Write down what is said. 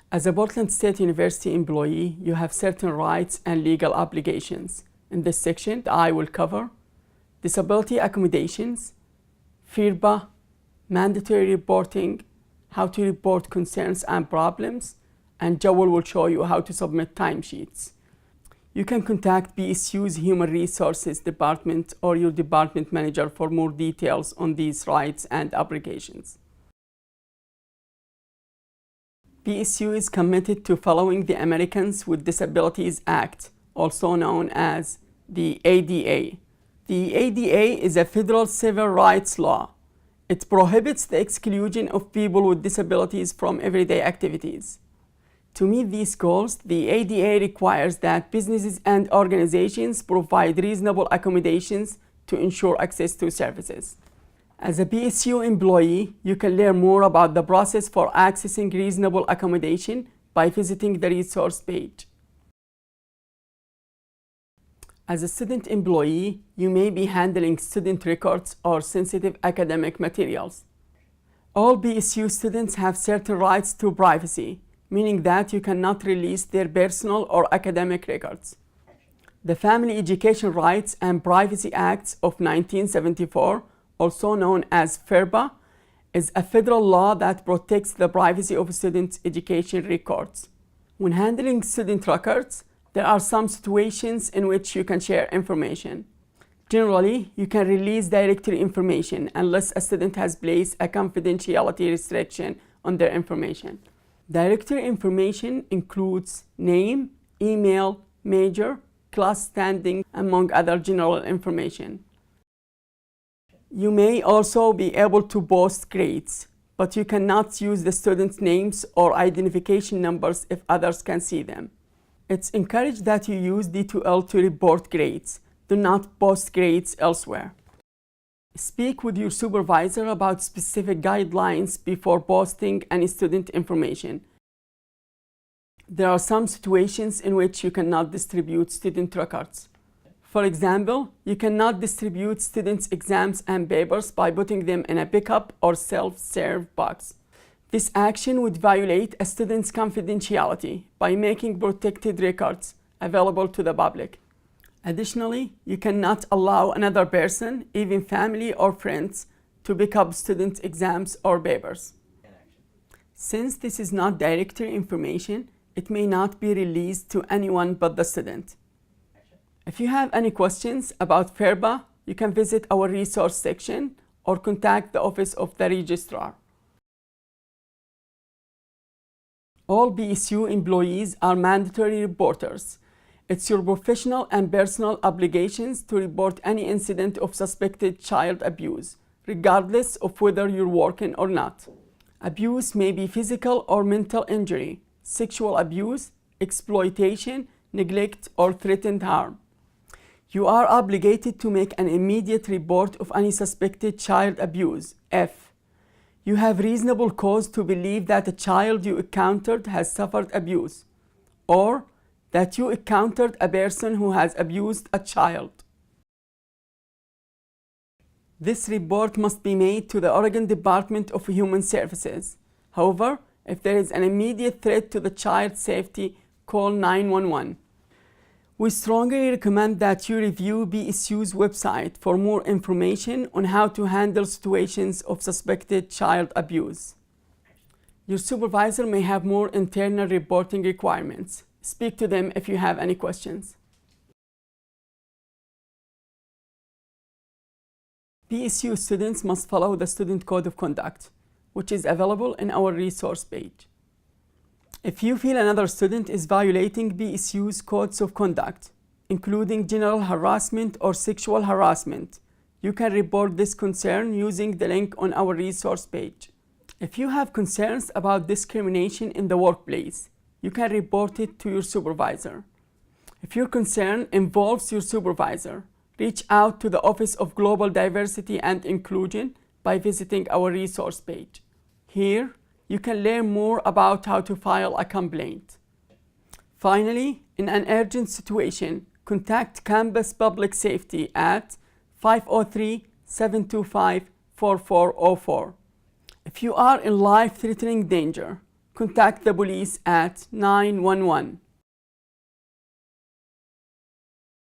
As a Portland State University employee, you have certain rights and legal obligations. In this section, I will cover disability accommodations, FERPA, mandatory reporting, how to report concerns and problems, and Joel will show you how to submit timesheets. You can contact BSU's Human Resources Department or your department manager for more details on these rights and obligations. BSU is committed to following the Americans with Disabilities Act, also known as the ADA. The ADA is a federal civil rights law. It prohibits the exclusion of people with disabilities from everyday activities. To meet these goals, the ADA requires that businesses and organizations provide reasonable accommodations to ensure access to services. As a BSU employee, you can learn more about the process for accessing reasonable accommodation by visiting the resource page. As a student employee, you may be handling student records or sensitive academic materials. All BSU students have certain rights to privacy, meaning that you cannot release their personal or academic records. The Family Education Rights and Privacy Acts of 1974, also known as FERPA, is a federal law that protects the privacy of students' education records. When handling student records, there are some situations in which you can share information. Generally, you can release directory information unless a student has placed a confidentiality restriction on their information. Directory information includes name, email, major, class standing, among other general information. You may also be able to post grades, but you cannot use the students' names or identification numbers if others can see them. It's encouraged that you use D2L to report grades. Do not post grades elsewhere. Speak with your supervisor about specific guidelines before posting any student information. There are some situations in which you cannot distribute student records. For example, you cannot distribute students' exams and papers by putting them in a pickup or self-serve box. This action would violate a student's confidentiality by making protected records available to the public. Additionally, you cannot allow another person, even family or friends, to pick up student exams or papers. Since this is not directory information, it may not be released to anyone but the student. If you have any questions about FERPA, you can visit our resource section or contact the office of the registrar. All BSU employees are mandatory reporters. It's your professional and personal obligations to report any incident of suspected child abuse, regardless of whether you're working or not. Abuse may be physical or mental injury, sexual abuse, exploitation, neglect, or threatened harm. You are obligated to make an immediate report of any suspected child abuse, F. You have reasonable cause to believe that a child you encountered has suffered abuse, or that you encountered a person who has abused a child. This report must be made to the Oregon Department of Human Services. However, if there is an immediate threat to the child's safety, call 911. We strongly recommend that you review BSU's website for more information on how to handle situations of suspected child abuse. Your supervisor may have more internal reporting requirements. Speak to them if you have any questions. BSU students must follow the Student Code of Conduct, which is available in our resource page. If you feel another student is violating BSU's codes of conduct, including general harassment or sexual harassment, you can report this concern using the link on our resource page. If you have concerns about discrimination in the workplace, you can report it to your supervisor. If your concern involves your supervisor, reach out to the Office of Global Diversity and Inclusion by visiting our resource page. Here, you can learn more about how to file a complaint. Finally, in an urgent situation, contact Campus Public Safety at 503-725-4404. If you are in life-threatening danger, contact the police at 911.